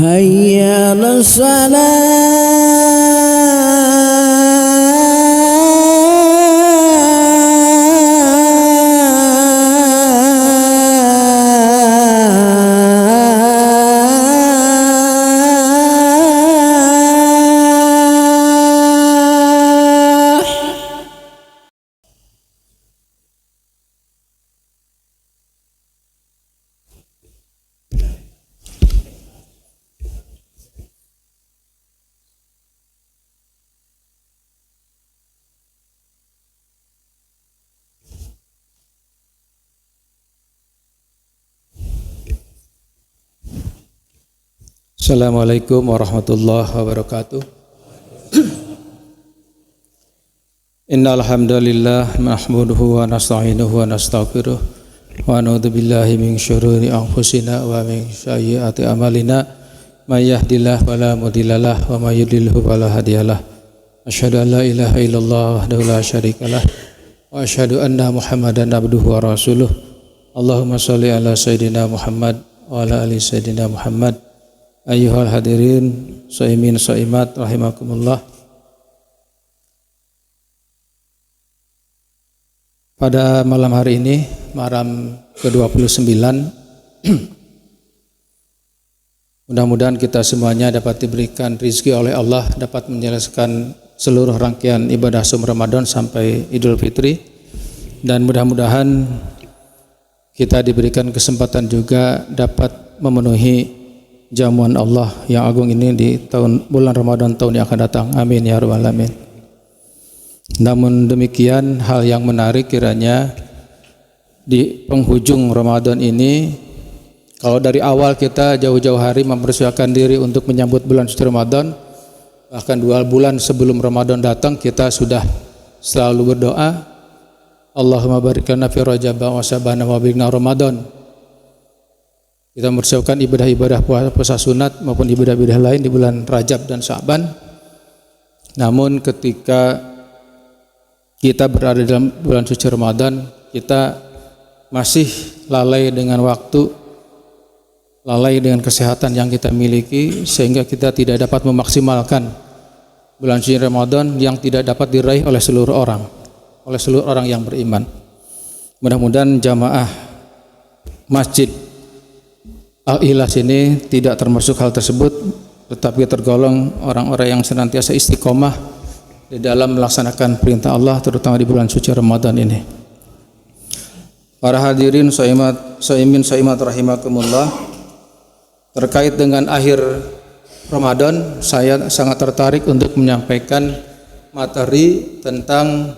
hayya 'alas Assalamualaikum warahmatullahi wabarakatuh. Innal hamdalillah nahmaduhu wa nasta'inuhu wa nastaghfiruh wa na'udzu billahi min syururi anfusina wa min sayyiati a'malina may yahdihillahu fala mudhillalah wa may yudlilhu fala hadiyalah. Asyhadu an la ilaha illallah wahdahu la syarikalah wa asyhadu anna Muhammadan abduhu wa rasuluh. Allahumma shalli ala sayidina Muhammad wa ala ali sayidina Muhammad. Ayyuhal hadirin shaimin shaimat rahimakumullah. Pada malam hari ini, malam ke-29, mudah-mudahan kita semuanya dapat diberikan rezeki oleh Allah, dapat menyelesaikan seluruh rangkaian ibadah saum Ramadan sampai Idul Fitri, dan mudah-mudahan kita diberikan kesempatan juga dapat memenuhi jamuan Allah yang agung ini di bulan Ramadan tahun yang akan datang. Amin ya rabbal alamin. Namun demikian, hal yang menarik kiranya di penghujung Ramadan ini, kalau dari awal kita jauh-jauh hari mempersiapkan diri untuk menyambut bulan suci Ramadan, bahkan 2 bulan sebelum Ramadan datang kita sudah selalu berdoa, Allahumma barik lana fi Rajab wa Sya'ban wa baligna Ramadan. Kita mempersiapkan ibadah-ibadah puasa sunat maupun ibadah-ibadah lain di bulan Rajab dan Sya'ban. Namun ketika kita berada dalam bulan suci Ramadan, kita masih lalai dengan waktu, lalai dengan kesehatan yang kita miliki, sehingga kita tidak dapat memaksimalkan bulan suci Ramadan yang tidak dapat diraih oleh seluruh orang yang beriman. Mudah-mudahan jamaah Masjid Al-Ikhlas ini tidak termasuk hal tersebut, tetapi tergolong orang-orang yang senantiasa istiqomah di dalam melaksanakan perintah Allah, terutama di bulan suci Ramadan ini. Para hadirin shaimin shaimat rahimakumullah, terkait dengan akhir Ramadan, saya sangat tertarik untuk menyampaikan materi tentang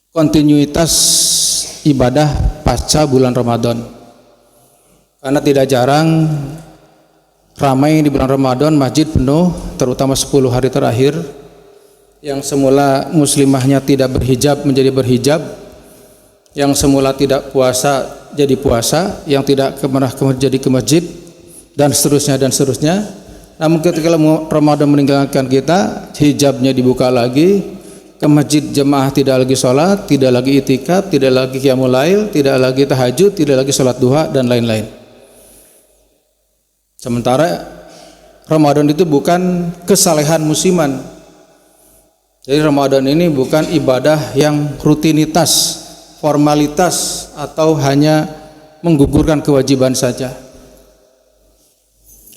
kontinuitas ibadah pasca bulan Ramadan. Karena tidak jarang ramai di bulan Ramadan, masjid penuh, terutama 10 hari terakhir, yang semula muslimahnya tidak berhijab menjadi berhijab, yang semula tidak puasa jadi puasa, yang tidak pernah jadi ke masjid, dan seterusnya. Namun ketika Ramadan meninggalkan kita, hijabnya dibuka lagi, ke masjid jemaah tidak lagi sholat, tidak lagi itikaf, tidak lagi qiyamul lail, tidak lagi tahajud, tidak lagi sholat duha, dan lain-lain. Sementara Ramadan itu bukan kesalehan musiman. Jadi Ramadan ini bukan ibadah yang rutinitas, formalitas, atau hanya menggugurkan kewajiban saja.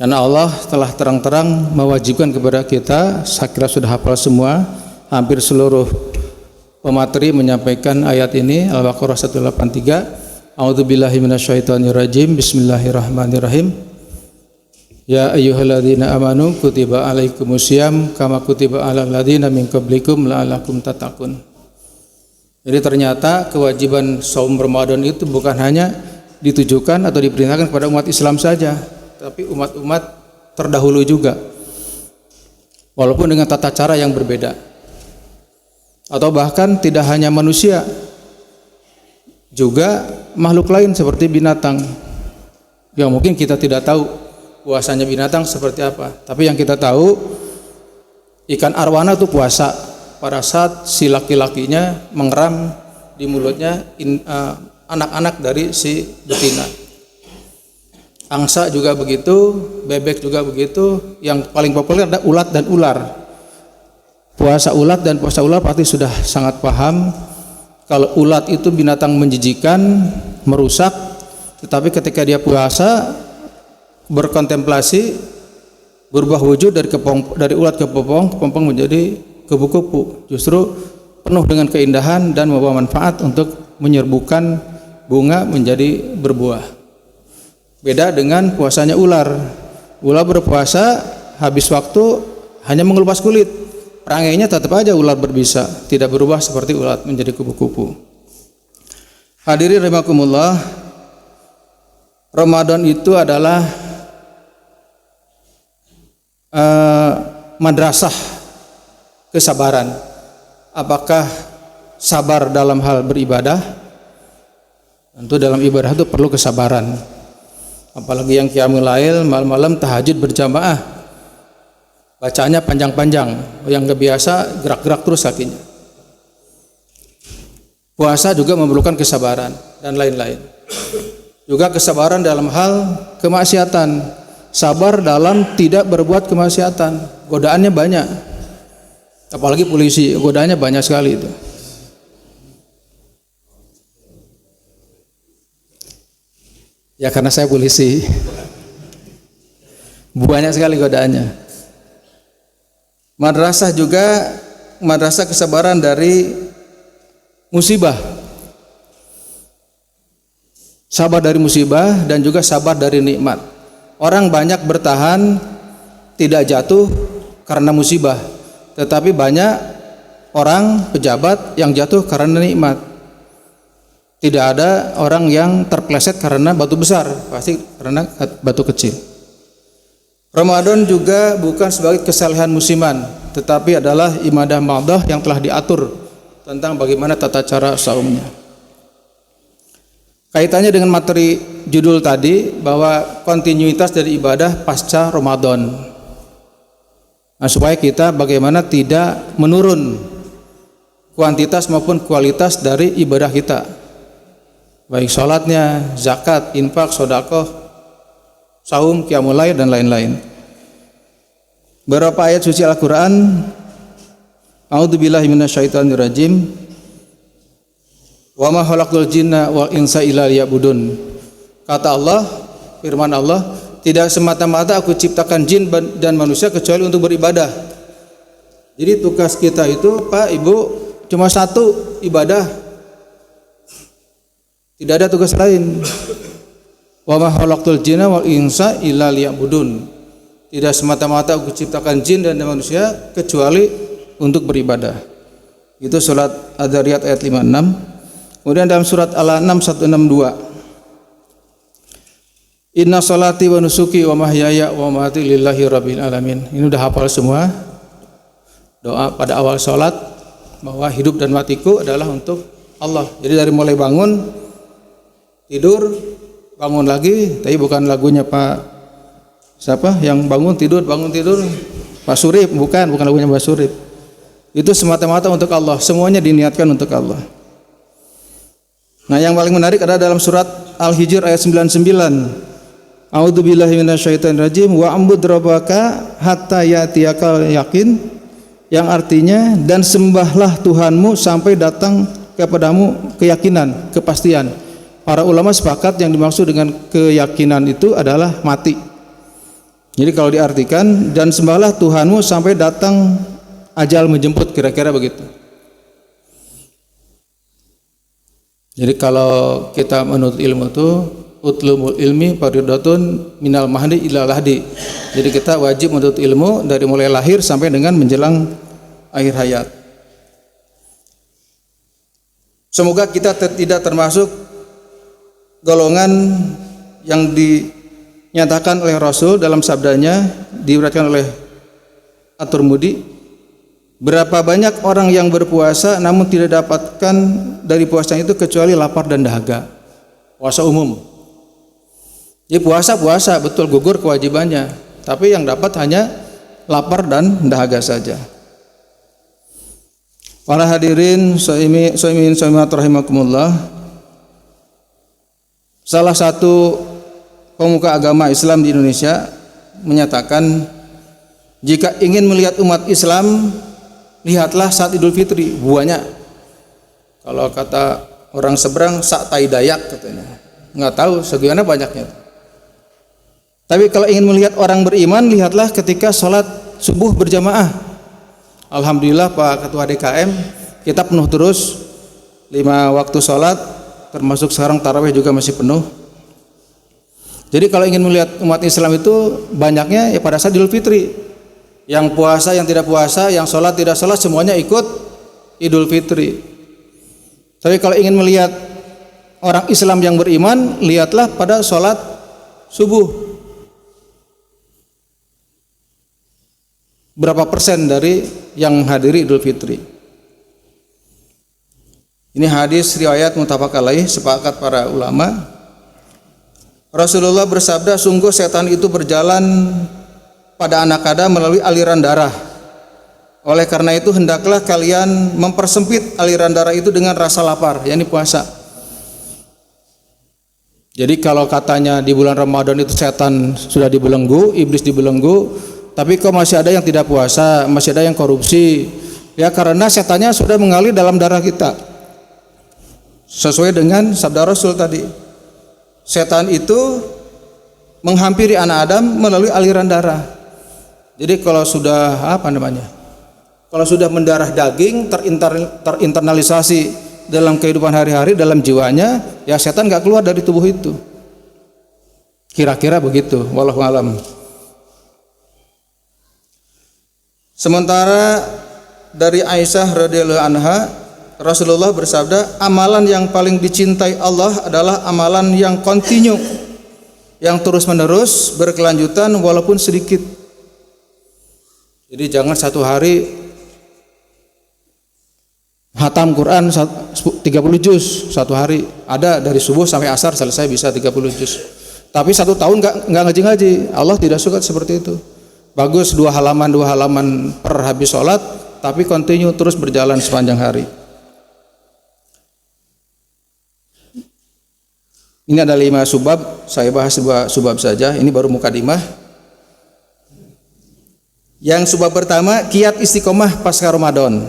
Karena Allah telah terang-terang mewajibkan kepada kita, saya kira sudah hafal semua, hampir seluruh pemateri menyampaikan ayat ini, Al-Baqarah 183. A'udzubillahi minasyaitonirrajim. Bismillahirrahmanirrahim. Ya ayyuhalladzina amanu kutiba alaikumusiyam kama kutiba alal ladzina min qablikum la'allakum tattaqun. Jadi ternyata kewajiban saum Ramadan itu bukan hanya ditujukan atau diperintahkan kepada umat Islam saja, tapi umat-umat terdahulu juga, walaupun dengan tata cara yang berbeda. Atau bahkan tidak hanya manusia, juga makhluk lain seperti binatang, yang mungkin kita tidak tahu puasanya binatang seperti apa. Tapi yang kita tahu, ikan arwana itu puasa pada saat si laki-lakinya mengeram di mulutnya anak-anak dari si betina. angsa juga begitu, bebek juga begitu. Yang paling populer ada ulat dan ular. Puasa ulat dan puasa ular pasti sudah sangat paham. Kalau ulat itu binatang menjijikan, merusak, tetapi ketika dia puasa berkontemplasi, berubah wujud dari ulat ke kepompong menjadi kupu-kupu. Justru penuh dengan keindahan dan membawa manfaat untuk menyerbukan bunga menjadi berbuah. Beda dengan puasanya ular. Ular berpuasa habis waktu hanya mengelupas kulit. Perangainya tetap aja ular berbisa, tidak berubah seperti ulat menjadi kupu-kupu. Hadirin rahimakumullah, Ramadan itu adalah madrasah kesabaran. Apakah sabar dalam hal beribadah? Tentu dalam ibadah itu perlu kesabaran. Apalagi yang qiyamul lail, malam-malam tahajud berjamaah. Bacanya panjang-panjang, yang nggak biasa gerak-gerak terus kakinya. Puasa juga memerlukan kesabaran dan lain-lain. Juga kesabaran dalam hal kemaksiatan, sabar dalam tidak berbuat kemaksiatan. Godaannya banyak, apalagi polisi, godaannya banyak sekali itu. Ya karena saya polisi, banyak sekali godaannya. Madrasah juga madrasah kesabaran dari musibah. Sabar dari musibah dan juga sabar dari nikmat. Orang banyak bertahan tidak jatuh karena musibah, tetapi banyak orang pejabat yang jatuh karena nikmat. Tidak ada orang yang terpleset karena batu besar, pasti karena batu kecil. Ramadan juga bukan sebagai kesalehan musiman, tetapi adalah ibadah madhah yang telah diatur tentang bagaimana tata cara saumnya. Kaitannya dengan materi judul tadi, bahwa kontinuitas dari ibadah pasca Ramadan. Nah, supaya kita bagaimana tidak menurun kuantitas maupun kualitas dari ibadah kita, baik sholatnya, zakat, infak, sedekah, saum, qiyamul lail dan lain-lain. Beberapa ayat suci Al-Qur'an. A'udzubillahi minasyaitonirrajim. Wa ma khalaqtul jinna wal insa illa liya'budun. Kata Allah, firman Allah, tidak semata-mata aku ciptakan jin dan manusia kecuali untuk beribadah. Jadi tugas kita itu, Pak, Ibu, cuma satu, ibadah. Tidak ada tugas lain. Wa ma khalaqtul jinna wal insa illa liya'budun. Tidak semata-mata aku ciptakan jin dan manusia kecuali untuk beribadah. Itu surat Ad-Dzariyat ayat 56. Kemudian dalam surat Al-An'am 162. Inna sholati wa nusuki wa mahyaya wa mamati lillahi rabbil alamin. Ini udah hafal semua. Doa pada awal sholat bahwa hidup dan matiku adalah untuk Allah. Jadi dari mulai bangun, tidur, bangun lagi, tapi bukan lagunya Pak siapa yang bangun tidur Pak Surip, bukan lagunya Pak Surip. Itu semata-mata untuk Allah, semuanya diniatkan untuk Allah. Nah, yang paling menarik adalah dalam surat Al-Hijr ayat 99. A'udzubillahi minasyaitonirrajim wa ambud rabbaka hatta yatiyakal yakin, yang artinya dan sembahlah Tuhanmu sampai datang kepadamu keyakinan, kepastian. Para ulama sepakat yang dimaksud dengan keyakinan itu adalah mati. Jadi kalau diartikan dan sembahlah Tuhanmu sampai datang ajal menjemput, kira-kira begitu. Jadi kalau kita menuntut ilmu itu utlumul ilmi faridatun minal mahdi ila lahdi. Jadi kita wajib menuntut ilmu dari mulai lahir sampai dengan menjelang akhir hayat. Semoga kita tidak termasuk golongan yang dinyatakan oleh Rasul dalam sabdanya, diriwayatkan oleh At-Tirmidzi, berapa banyak orang yang berpuasa namun tidak dapatkan dari puasanya itu kecuali lapar dan dahaga. Puasa umum. Jadi puasa betul gugur kewajibannya, tapi yang dapat hanya lapar dan dahaga saja. Para hadirin shaimin rahimakumullah. Salah satu pemuka agama Islam di Indonesia menyatakan, jika ingin melihat umat Islam, lihatlah saat Idul Fitri, buahnya. Kalau kata orang seberang, sak tai dayak katanya. Nggak tahu segimana banyaknya. Tapi kalau ingin melihat orang beriman, lihatlah ketika sholat subuh berjamaah. Alhamdulillah Pak Ketua DKM, kita penuh terus 5 waktu sholat, termasuk sekarang tarawih juga masih penuh. Jadi kalau ingin melihat umat Islam itu banyaknya ya pada saat Idul Fitri. Yang puasa, yang tidak puasa, yang sholat, tidak sholat, semuanya ikut Idul Fitri. Tapi kalau ingin melihat orang Islam yang beriman, lihatlah pada sholat subuh. Berapa persen dari yang hadiri Idul Fitri? Ini hadis riwayat muttafaq alaih, sepakat para ulama. Rasulullah bersabda, sungguh setan itu berjalan pada anak Adam melalui aliran darah. Oleh karena itu hendaklah kalian mempersempit aliran darah itu dengan rasa lapar, yakni puasa. Jadi kalau katanya di bulan Ramadan itu setan sudah dibelenggu, iblis dibelenggu, tapi kok masih ada yang tidak puasa, masih ada yang korupsi, ya karena setannya sudah mengalir dalam darah kita. Sesuai dengan sabda Rasul tadi, setan itu menghampiri anak Adam melalui aliran darah. Jadi kalau sudah kalau sudah mendarah daging, terinternalisasi dalam kehidupan hari-hari, dalam jiwanya, ya setan nggak keluar dari tubuh itu. Kira-kira begitu, wallahu alam. Sementara dari Aisyah radhiyallahu anha, Rasulullah bersabda, amalan yang paling dicintai Allah adalah amalan yang kontinu, yang terus-menerus berkelanjutan walaupun sedikit. Jadi jangan satu hari hatam Quran 30 juz satu hari. Ada dari subuh sampai asar selesai bisa 30 juz. Tapi 1 tahun nggak ngaji-ngaji. Allah tidak suka seperti itu. Bagus 2 halaman per habis sholat, tapi kontinu terus berjalan sepanjang hari. Ini ada 5 subbab, saya bahas 2 subbab saja. Ini baru mukadimah. Yang subbab pertama, kiat istiqomah pasca Ramadan.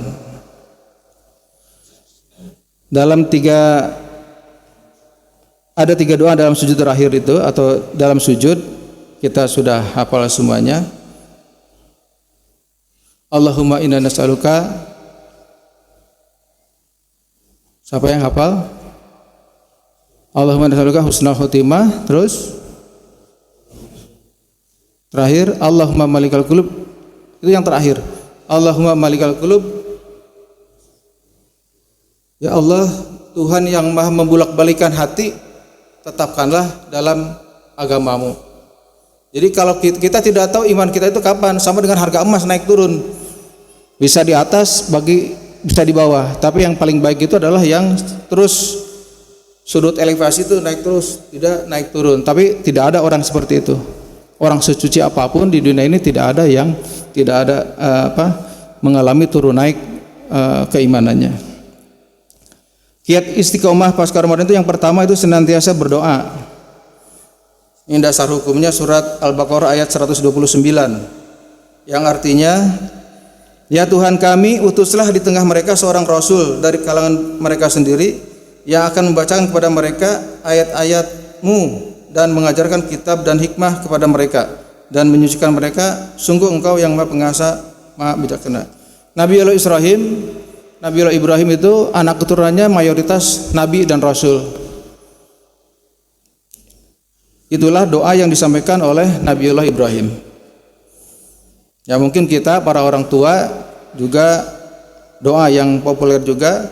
Ada 3 doa dalam sujud terakhir itu, atau dalam sujud kita sudah hafal semuanya. Allahumma inna nas'aluka. Siapa yang hafal? Allahumma nas'aluka husnal khotimah. Terus terakhir Allahumma malikal qulub. Itu yang terakhir. Allahumma malikal qulub. Ya Allah, Tuhan yang maha membulak-balikan hati, tetapkanlah dalam agamamu. Jadi kalau kita tidak tahu iman kita itu kapan, sama dengan harga emas naik turun. Bisa di atas, bisa di bawah. Tapi yang paling baik itu adalah yang terus sudut elevasi itu naik terus, tidak naik turun. Tapi tidak ada orang seperti itu. Orang sesuci apapun di dunia ini tidak ada yang tidak ada mengalami turun naik keimanannya. Kiat istiqomah pasca Ramadan itu yang pertama itu senantiasa berdoa. Ini dasar hukumnya surat Al-Baqarah ayat 129 yang artinya, ya Tuhan kami, utuslah di tengah mereka seorang rasul dari kalangan mereka sendiri yang akan membacakan kepada mereka ayat-ayat-Mu dan mengajarkan kitab dan hikmah kepada mereka dan menyucikan mereka. Sungguh Engkau yang Maha Pengasih, Maha Bijaksana. Nabiullah Ibrahim itu anak keturunannya mayoritas nabi dan rasul. Itulah doa yang disampaikan oleh Nabiullah Ibrahim. Ya mungkin kita para orang tua juga doa yang populer juga,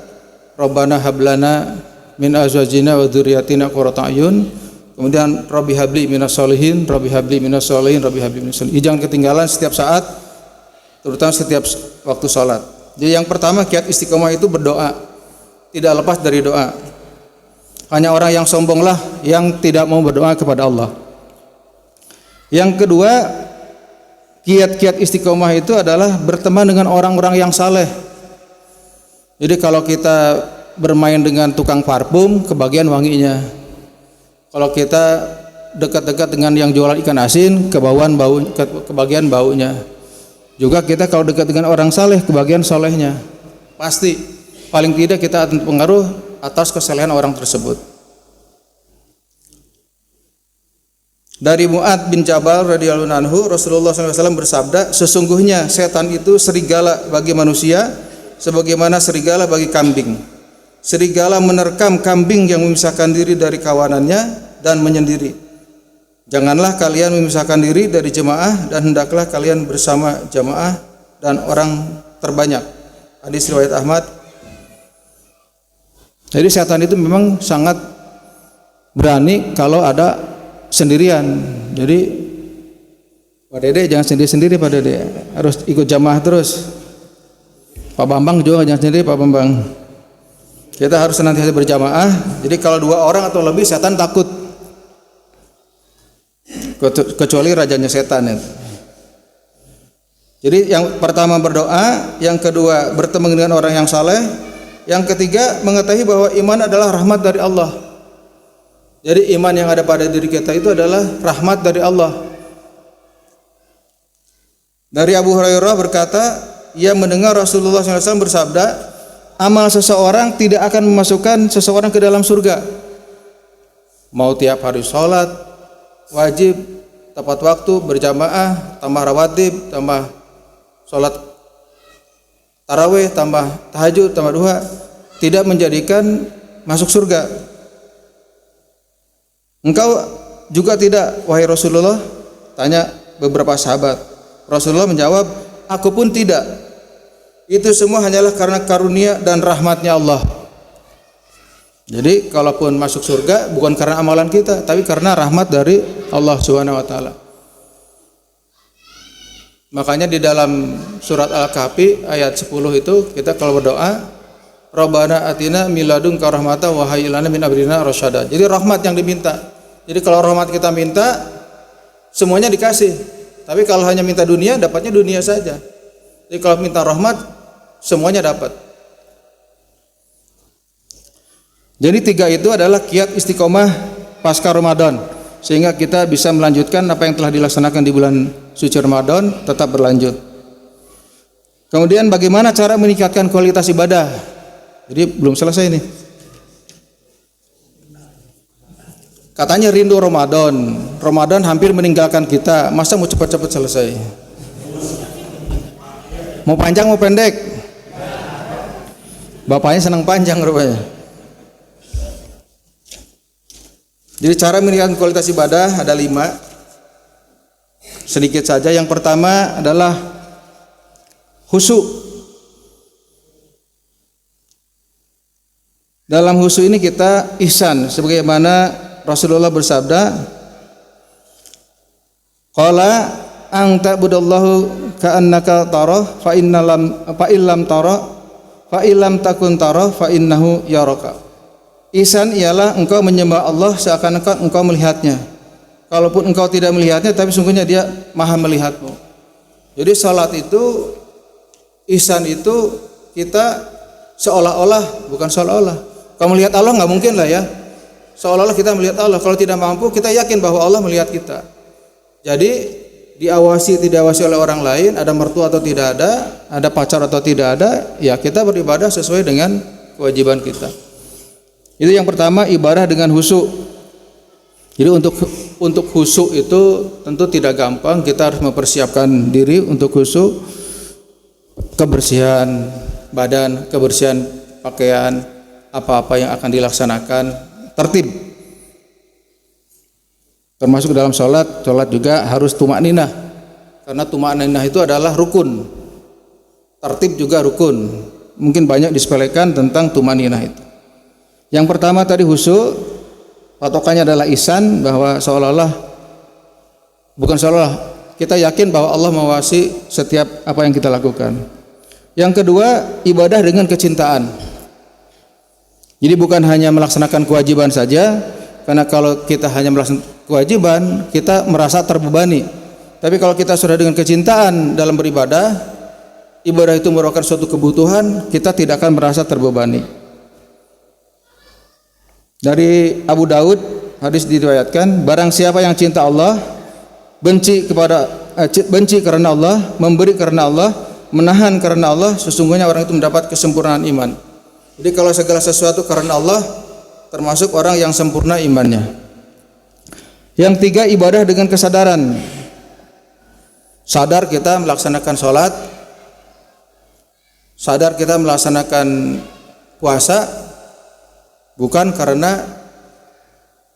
Rabbana hablana min azwajina wa dzurriyyatina qurrata a'yun. Kemudian Rabbi habli minas sholihin, Rabbi habli minas sholihin, Rabbi habli minas sholihin. Jangan ketinggalan setiap saat, terutama setiap waktu sholat. Jadi yang pertama kiat istiqomah itu berdoa, tidak lepas dari doa. Hanya orang yang sombonglah yang tidak mau berdoa kepada Allah. Yang kedua, kiat-kiat istiqomah itu adalah berteman dengan orang-orang yang saleh. Jadi kalau kita bermain dengan tukang parfum, kebagian wanginya. Kalau kita dekat-dekat dengan yang jualan ikan asin, kebagian baunya. Juga kita kalau dekat dengan orang saleh, kebagian solehnya. Pasti paling tidak kita akan pengaruh atas kesalehan orang tersebut. Dari Mu'ad bin Jabal radhiyallahu anhu, Rasulullah SAW bersabda, sesungguhnya setan itu serigala bagi manusia sebagaimana serigala bagi kambing. Serigala menerkam kambing yang memisahkan diri dari kawanannya dan menyendiri. Janganlah kalian memisahkan diri dari jemaah dan hendaklah kalian bersama jemaah dan orang terbanyak. Hadis riwayat Ahmad. Jadi setan itu memang sangat berani kalau ada sendirian. Jadi Pak Dede jangan sendiri-sendiri, Pak Dede harus ikut jamaah terus. Pak Bambang juga jangan sendiri, Pak Bambang. Kita harus senantiasa berjamaah. Jadi kalau 2 orang atau lebih setan takut. Kecuali rajanya setan ya. Jadi yang pertama berdoa, yang kedua bertemu dengan orang yang saleh, yang ketiga mengetahui bahwa iman adalah rahmat dari Allah. Jadi iman yang ada pada diri kita itu adalah rahmat dari Allah. Dari Abu Hurairah berkata, ia mendengar Rasulullah SAW bersabda, amal seseorang tidak akan memasukkan seseorang ke dalam surga. Mau tiap hari sholat wajib, tepat waktu, berjamaah, tambah rawatib, tambah sholat tarawih, tambah tahajud, tambah duha, tidak menjadikan masuk surga. Engkau juga tidak, wahai Rasulullah? Tanya beberapa sahabat. Rasulullah menjawab, aku pun tidak. Itu semua hanyalah karena karunia dan rahmatnya Allah. Jadi kalaupun masuk surga bukan karena amalan kita, tapi karena rahmat dari Allah Subhanahu wa taala. Makanya di dalam surat Al-Kahfi ayat 10 itu kita kalau berdoa, Rabbana atina min ladunka rahmatan wa hayyi lana min amrina rasyada. Jadi rahmat yang diminta. Jadi kalau rahmat kita minta, semuanya dikasih. Tapi kalau hanya minta dunia, dapatnya dunia saja. Jadi kalau minta rahmat, semuanya dapat. Jadi 3 itu adalah kiat istiqomah pasca Ramadan, sehingga kita bisa melanjutkan apa yang telah dilaksanakan di bulan suci Ramadan tetap berlanjut. Kemudian bagaimana cara meningkatkan kualitas ibadah? Jadi belum selesai nih. Katanya rindu Ramadan. Ramadan hampir meninggalkan kita. Masa mau cepat-cepat selesai? Mau panjang mau pendek? Bapaknya senang panjang rupanya. Jadi cara meningkatkan kualitas ibadah ada 5. Sedikit saja. Yang pertama adalah khusyuk. Dalam khusyuk ini kita ihsan, sebagaimana Rasulullah bersabda, qala an ta'budallahu ka'annaka tarah fa illam tarah fa illam takun tarah fa innahu yaraka. Ihsan ialah engkau menyembah Allah seakan-akan engkau melihatnya. Kalaupun engkau tidak melihatnya, tapi sungguhnya dia maha melihatmu. Jadi salat itu, ihsan itu kita seolah-olah, bukan seolah-olah. Kalau melihat Allah nggak mungkin lah ya. Seolah-olah kita melihat Allah. Kalau tidak mampu, kita yakin bahwa Allah melihat kita. Jadi diawasi tidak diawasi oleh orang lain, ada mertua atau tidak ada pacar atau tidak ada, ya kita beribadah sesuai dengan kewajiban kita. Itu yang pertama, ibadah dengan khusyuk. Jadi untuk khusyuk itu tentu tidak gampang. Kita harus mempersiapkan diri untuk khusyuk. Kebersihan badan, kebersihan pakaian, apa-apa yang akan dilaksanakan, tertib. Termasuk dalam sholat juga harus tumakninah. Karena tumakninah itu adalah rukun. Tertib juga rukun. Mungkin banyak disepelekan tentang tumakninah itu. Yang pertama tadi khusyuk, patokannya adalah ihsan, bahwa seolah-olah, bukan seolah, kita yakin bahwa Allah mengawasi setiap apa yang kita lakukan. Yang kedua, ibadah dengan kecintaan. Jadi bukan hanya melaksanakan kewajiban saja, karena kalau kita hanya melaksanakan kewajiban, kita merasa terbebani. Tapi kalau kita sudah dengan kecintaan dalam beribadah, ibadah itu merupakan suatu kebutuhan, kita tidak akan merasa terbebani. Dari Abu Daud, hadis diriwayatkan, barang siapa yang cinta Allah, benci karena Allah, memberi karena Allah, menahan karena Allah, sesungguhnya orang itu mendapat kesempurnaan iman. Jadi kalau segala sesuatu karena Allah, termasuk orang yang sempurna imannya. Yang tiga, ibadah dengan kesadaran. Sadar kita melaksanakan sholat, sadar kita melaksanakan puasa, bukan karena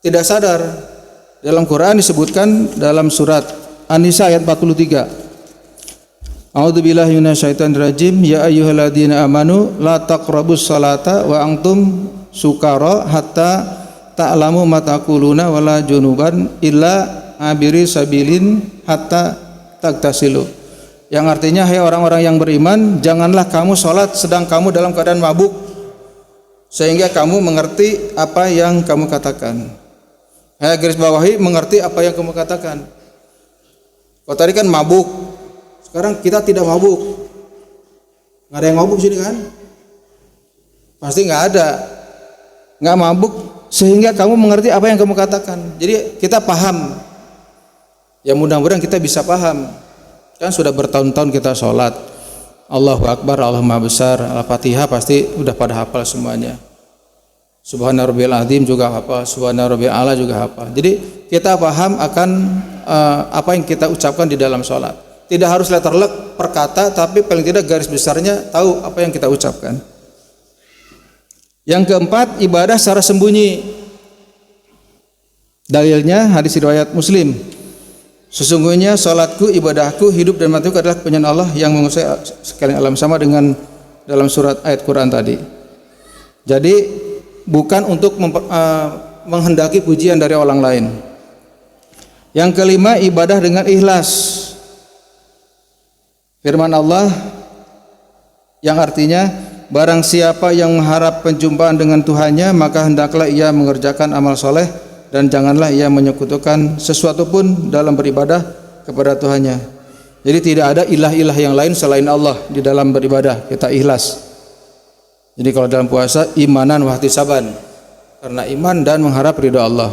tidak sadar. Dalam Quran disebutkan dalam surat An-Nisa ayat 43. A'udzubillahi minasyaitonirrajim. Ya ayyuhalladzina amanu la taqrabus salata wa antum sukara hatta ta'lamu ma taquluna wala junuban illa abiri sabilin hatta tagtasilu. Yang artinya, hai orang-orang yang beriman, janganlah kamu salat sedang kamu dalam keadaan mabuk sehingga kamu mengerti apa yang kamu katakan. Hai, garis bawahi, mengerti apa yang kamu katakan. Kalau tadi kan mabuk, sekarang kita tidak mabuk. Nggak ada yang mabuk sini kan? Pasti nggak ada. Nggak mabuk sehingga kamu mengerti apa yang kamu katakan. Jadi kita paham. Ya mudah-mudahan kita bisa paham. Kan sudah bertahun-tahun kita sholat. Allahu Akbar, Allah Maha Besar, Al-Fatihah pasti udah pada hafal semuanya. Subhana rabbiyal azim juga hafal, subhana rabbiyal a'la juga hafal. Jadi kita paham akan apa yang kita ucapkan di dalam sholat. Tidak harus letterlek per kata, tapi paling tidak garis besarnya tahu apa yang kita ucapkan. Yang keempat, ibadah secara sembunyi. Dalilnya hadis riwayat Muslim. Sesungguhnya salatku, ibadahku, hidup dan matiku adalah kepunyaan Allah yang menguasai sekalian alam, sama dengan dalam surat ayat Quran tadi. Jadi bukan untuk menghendaki pujian dari orang lain. Yang kelima, ibadah dengan ikhlas. Firman Allah yang artinya, barang siapa yang mengharap penjumpaan dengan Tuhannya, maka hendaklah ia mengerjakan amal soleh dan janganlah ia menyekutukan sesuatu pun dalam beribadah kepada Tuhannya. Jadi tidak ada ilah-ilah yang lain selain Allah di dalam beribadah, kita ikhlas. Jadi kalau dalam puasa, imanan wa ihtisaban, karena iman dan mengharap ridha Allah.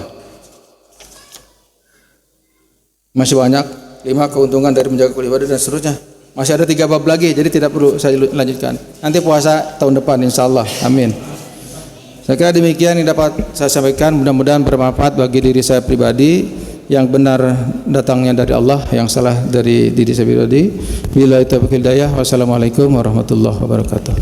Masih banyak 5 keuntungan dari menjaga ibadah dan seterusnya. Masih ada 3 bab lagi, jadi tidak perlu saya lanjutkan. Nanti puasa tahun depan insyaallah. Amin. Saya kira demikian yang dapat saya sampaikan, mudah-mudahan bermanfaat bagi diri saya pribadi. Yang benar datangnya dari Allah, yang salah dari diri saya pribadi. Billahi taufiq hidayah. Wassalamualaikum warahmatullahi wabarakatuh.